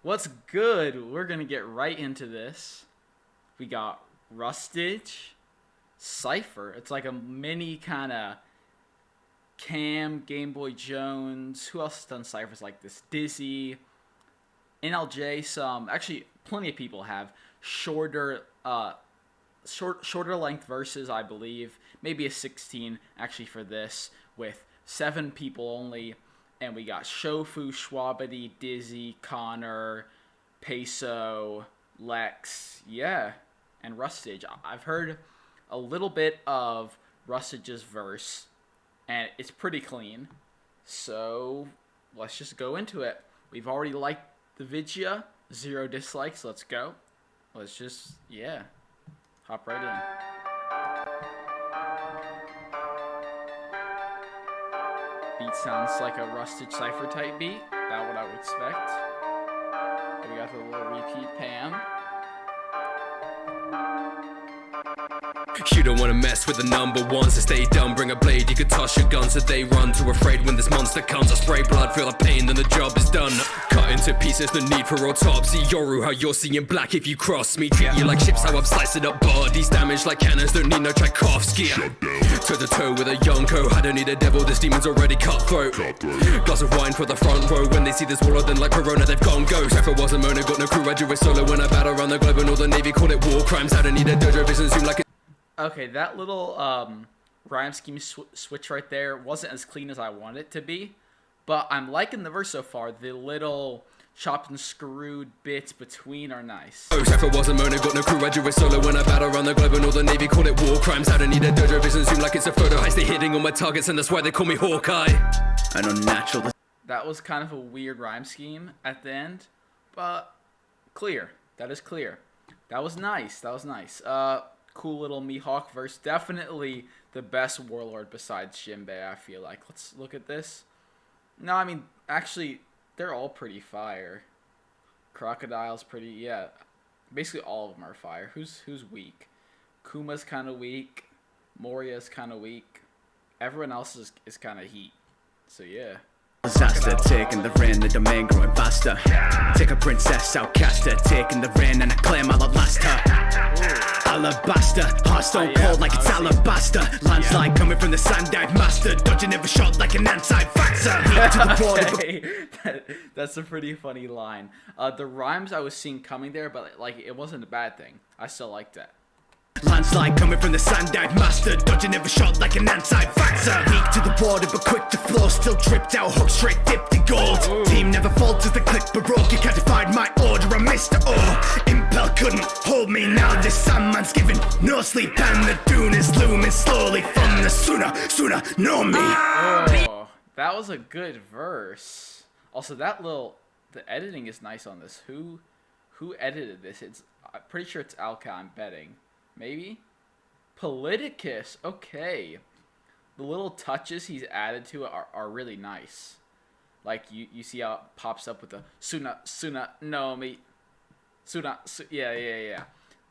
What's good? We're gonna get right into this. We got Rustage, Cypher. It's like a mini kind of Cam, Game Boy Jones. Who else has done Cyphers like this? Dizzy, NLJ. Some actually, plenty of people have shorter length verses, I believe. Maybe a 16 actually for this with 7 people only. And we got Shofu, Shwabadi, Dizzy, Connor, Peso, Lex, and Rustage. I've heard a little bit of Rustage's verse, and it's pretty clean. So let's just go into it. We've already liked the video, 0 dislikes. Let's go. Let's just, hop right in. Beat sounds like a Rustage Cypher type beat. That's what I would expect. We got the little repeat Pam. You don't wanna mess with the number ones, so stay down, bring a blade, you can toss your guns, so they run too afraid when this monster comes. I spray blood, feel the pain, then the job is done. Cut into pieces, no need for autopsy. Yoru, how you're seeing black if you cross me. Treat you like ships, how I'm slicing up bodies. Damage like cannons, don't need no Tchaikovsky. Toe to toe with a Yonko, I don't need a devil, this demon's already cutthroat. Glass of wine for the front row, when they see this Warlord, then like Corona, they've gone ghost. If it wasn't Mona, got no crew, I do it solo when I battle around the globe, and all the Navy call it war crimes. I don't need a dojo vision, zoom like Okay, that little rhyme scheme switch right there wasn't as clean as I wanted it to be, but I'm liking the verse so far. The little chopped and screwed bits between are nice. If it wasn't Mona, got no crew, I do it solo when I battle around the globe, and all the Navy call it war crimes. I don't need a dojo vision, zoom like it's a photo heist. They hitting on my targets, and that's why they call me Hawkeye. I know natural. That was kind of a weird rhyme scheme at the end, but clear. That is clear. That was nice. That was nice. Cool little Mihawk verse. Definitely the best Warlord besides Jinbei, I feel like. Let's look at this. No, I mean, actually, they're all pretty fire. Crocodile's pretty, basically all of them are fire. Who's weak? Kuma's kind of weak. Moria's kind of weak. Everyone else is kind of heat. So, yeah. Disaster, taking the rain, the domain growing faster. Take a princess, outcast her, taking the rain, and I claim I'll outlast her. Alabaster, heart stone cold like it's alabaster. Landslide coming from the sand-eyed master, dodging every shot like an anti-vaxxer. That's a pretty funny line. The rhymes I was seeing coming there, but like it wasn't a bad thing. I still liked that. Landslide coming from the sand-eyed master, dodging every shot like an anti-vaxxer. Weak to the border but quick to flow, still dripped out, hook straight dipped in gold. Team never falters, the click baroque, you can't define my order, I'm Mr. O. Impel couldn't hold me now, this Sandman's giving no sleep, and the dune is looming slowly from the sooner, know me. Oh, that was a good verse. Also, the editing is nice on this. Who edited this? I'm pretty sure it's Alka, I'm betting. Maybe? Politicus. Okay. The little touches he's added to it are really nice. Like, you see how it pops up with the Suna, no, me. Yeah.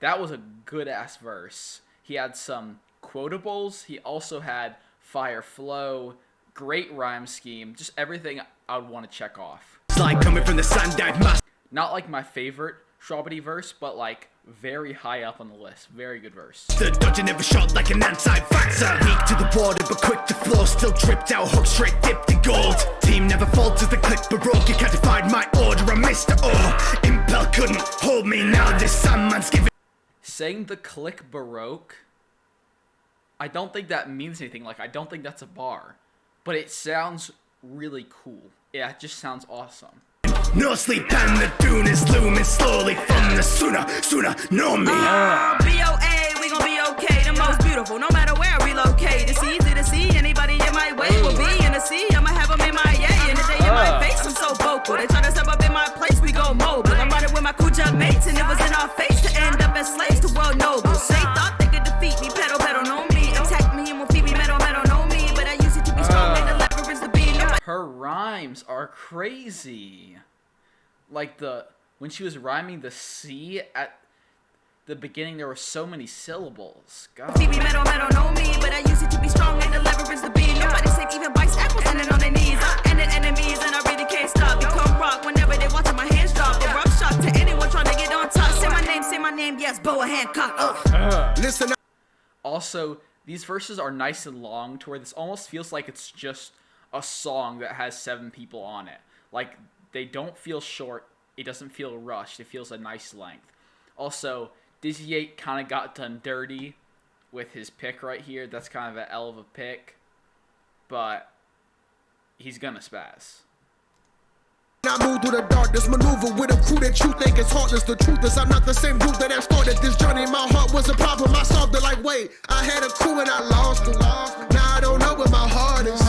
That was a good-ass verse. He had some quotables. He also had fire flow, great rhyme scheme, just everything I would want to check off. It's like coming from the sand-eyed master. Not like my favorite Shwabadi verse, but like very high up on the list. Very good verse. Dodging every shot like an anti-vaxxer. Weak to the border but quick to flow, still dripped out, hook straight dipped in gold. Team never falters, the click baroque, you can't define my order, I'm Mr. O. Impel couldn't hold me now, this Sandman's giving. Saying the click baroque, I don't think that means anything. Like, I don't think that's a bar, but it sounds really cool. Yeah, it just sounds awesome. No sleep and the dune is looming slowly from the sooner, know me. BOA, we gon' be okay, the most beautiful, no matter where I relocate. It's easy to see, anybody in my way will be in the sea, I'ma have them in my yay. And the day in my face, I'm so vocal, they try to step up in my place, we go mobile. I'm riding with my Kuja mates, and it was in our face to end up as slaves to world nobles. They thought they could defeat me, pedal, know me. Attack me and will feed me, metal, know me. But I use it to be strong, and the lever is to be no. Her rhymes are crazy. Like when she was rhyming the C at the beginning, there were so many syllables. God. Feed me metal, know me, but I use it to be strong and the lever is the beat. Nobody safe, even bites apples, standing on their knees. I ended enemies and I really can't stop. Become rock whenever they watching my hands drop. They rock ass boa Hancock. Listen, Also, these verses are nice and long to where this almost feels like it's just a song that has 7 people on it. Like, they don't feel short. It doesn't feel rushed. It feels a nice length. Also, DizzyEight kind of got done dirty with his pick right here. That's kind of an L of a pick. But he's gonna spaz. I move through the darkness, maneuver with a crew that you think is heartless. The truth is I'm not the same dude that started this journey. My heart was a problem, I solved it like, wait, I had a crew and I lost it. Now I don't know where my heart is.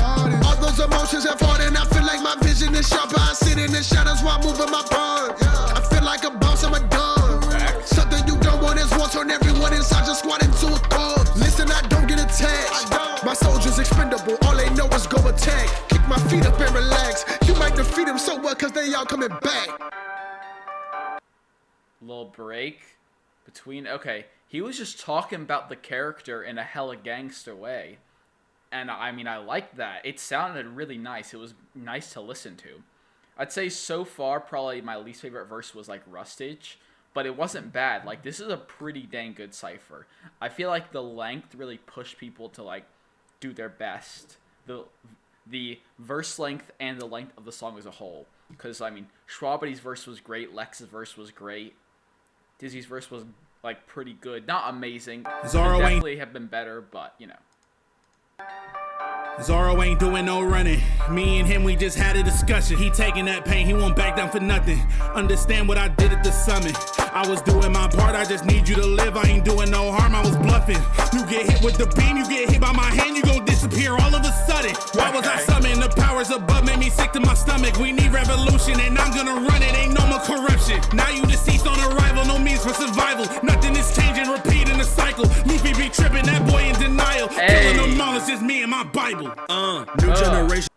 All those emotions have hardened, I feel like my vision is sharper. I sit in the shadows while moving my pawn. I feel like a boss, I'm a don. Something you don't want is what's on everyone inside, just squat into a thought. Listen, I don't get attached. My soldiers expendable, all they know is go attack. Kick my feet up and relax. You might defeat them so well, cause they all coming back. Little break between. Okay, he was just talking about the character in a hella gangster way. And I mean, I liked that. It sounded really nice. It was nice to listen to. I'd say so far, probably my least favorite verse was like Rustage. But it wasn't bad. Like, this is a pretty dang good Cypher. I feel like the length really pushed people to, like, do their best. The verse length and the length of the song as a whole. Because, I mean, Shwabadi's verse was great. Lex's verse was great. Dizzy's verse was, like, pretty good. Not amazing. Zoro Could definitely have been better, but, you know. Zoro ain't doing no running. Me and him, we just had a discussion. He taking that pain, he won't back down for nothing. Understand what I did at the summit. I was doing my part, I just need you to live. I ain't doing no harm, I was bluffing. You get hit with the beam, you get hit by my hand, you gon' disappear all of a sudden. Why was I summoned? The powers above made me sick to my stomach. We need revolution and I'm gonna run it, ain't no more corruption. Now you deceased on arrival, no means for survival. Nothing is changing, repeating the cycle. Luffy be tripping, that boy in denial. Killing them all, it's just me and my Bible. New generation.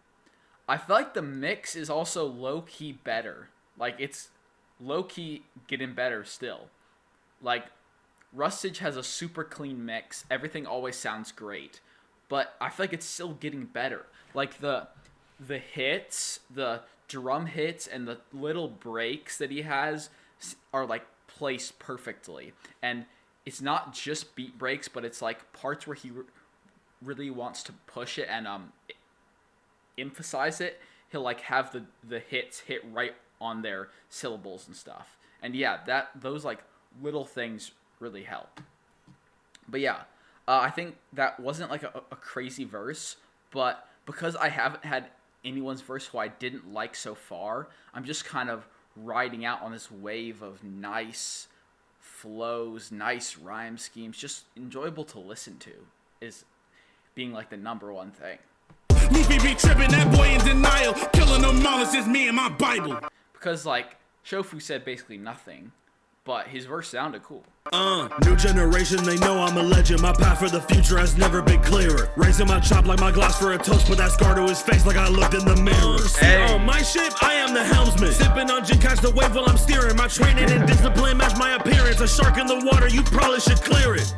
I feel like the mix is also low-key better. Like, it's low-key getting better still. Like, Rustage has a super clean mix. Everything always sounds great. But I feel like it's still getting better. Like, the hits, the drum hits, and the little breaks that he has are, like, placed perfectly. And it's not just beat breaks, but it's, like, parts where he really wants to push it and emphasize it. He'll like have the hits hit right on their syllables and stuff. And yeah, those like little things really help. But yeah, I think that wasn't like a crazy verse, but because I haven't had anyone's verse who I didn't like so far, I'm just kind of riding out on this wave of nice flows, nice rhyme schemes, just enjoyable to listen to is being like the number one thing. Luffy be tripping, that boy in denial. Killing them all, it's just me and my Bible. Because like Shofu said basically nothing, but his verse sounded cool. New generation, they know I'm a legend. My path for the future has never been clearer. Raising my chop like my glass for a toast, put that scar to his face like I looked in the mirror. See, my ship, I am the helmsman. Sipping on gin, catch the wave while I'm steering. My training and discipline match my appearance. A shark in the water, you probably should clear it.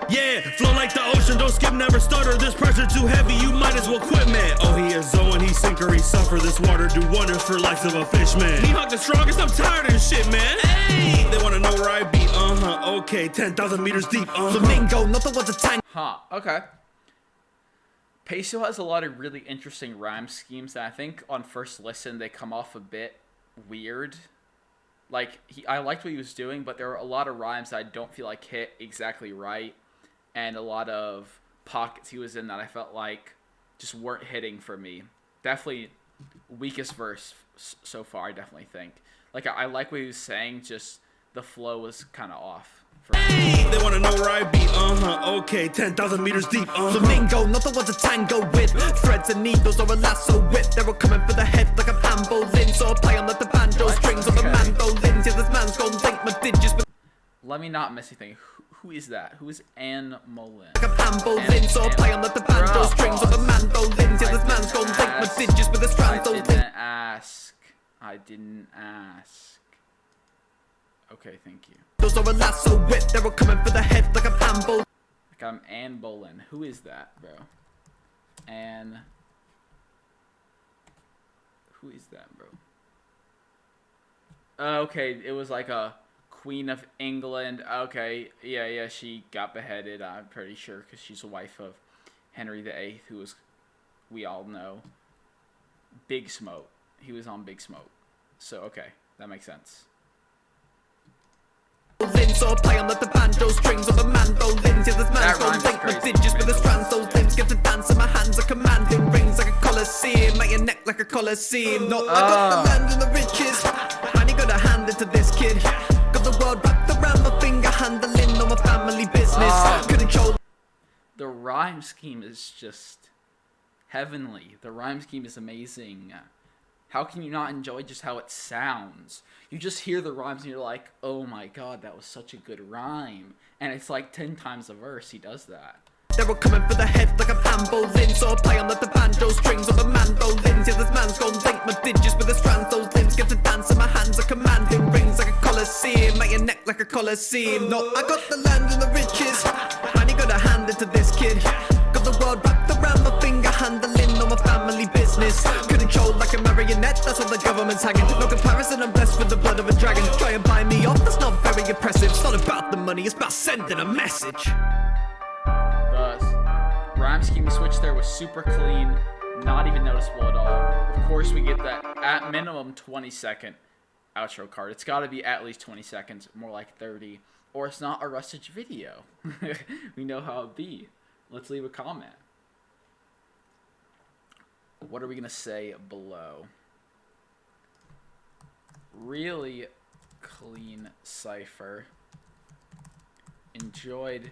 Yeah, flow like the ocean, don't skip, never stutter. This pressure too heavy, you might as well quit, man. Oh, he is Zoe and he sinker, he suffer. This water do wonders for likes of a fish, man. He hug the strongest, I'm tired of this shit, man. Hey, they wanna know where I be, okay, 10,000 meters deep, Flamingo, nothing was a tank. Okay. Peso has a lot of really interesting rhyme schemes that I think on first listen they come off a bit weird. Like, I liked what he was doing, but there were a lot of rhymes that I don't feel like hit exactly right. And a lot of pockets he was in that I felt like just weren't hitting for me. Definitely weakest verse so far, I definitely think. Like, I like what he was saying, just the flow was kind of off. Hey, they wanna know where I be, okay, 10,000 meters deep, Flamingo, nothing was a tango with threads and needles or a lasso whip. They were coming for the head like I'm handballing, so I play on like the banjo strings or the mandolins. Yeah, this man's gonna link my digits with. Let me not miss anything. Who is that? Who is Anne Mullen? Like I'm handballing, so I play on like the banjo strings or the mandolins. Yeah, this man's gonna link my digits with a strand. I didn't ask. Okay, thank you. Those are a lasso whip, they were coming for the head like I'm handball. Like I'm Anne Boleyn. Who is that, bro? Anne. Who is that, bro? Okay, it was like a Queen of England. Okay, yeah, she got beheaded, I'm pretty sure, because she's a wife of Henry VIII, who was, we all know, Big Smoke. He was on Big Smoke. So, okay, that makes sense. So play on the banjo strings or the mandolins. Yeah, this man's gon' link my digits with the strands. Those limbs get to dance and my hands are commanding rings like a coliseum. Make your neck like a coliseum. No, I got the land and the riches. Man, you gotta hand it to this kid. Got the world wrapped around my finger, handling all my family business. Control. The rhyme scheme is just heavenly. The rhyme scheme is amazing. How can you not enjoy just how it sounds? You just hear the rhymes and you're like, oh my god, that was such a good rhyme. And it's like 10 times a verse he does that. They're all coming for the head like I'm Ambolin. So I play on the banjo strings or the mandolins. Yeah, this man's gon' link my digits with the strands. Those limbs get to dance and my hands are commanding rings like a coliseum. Make your neck like a coliseum. No, I got the land and the riches. Man, you gotta hand it to this kid. Got the world wrapped around my finger, handling all my family business. Controlled like a marionette, that's what the government's hanging. No comparison, I'm blessed with the blood of a dragon. Try and buy me off, that's not very impressive. It's not about the money, it's about sending a message. The rhyme scheme switch there was super clean, not even noticeable at all. Of course, we get that at minimum 20-second outro card. It's got to be at least 20 seconds, more like 30, or it's not a Rustage video. We know how it be. Let's leave a comment. What are we going to say below? Really clean Cypher. Enjoyed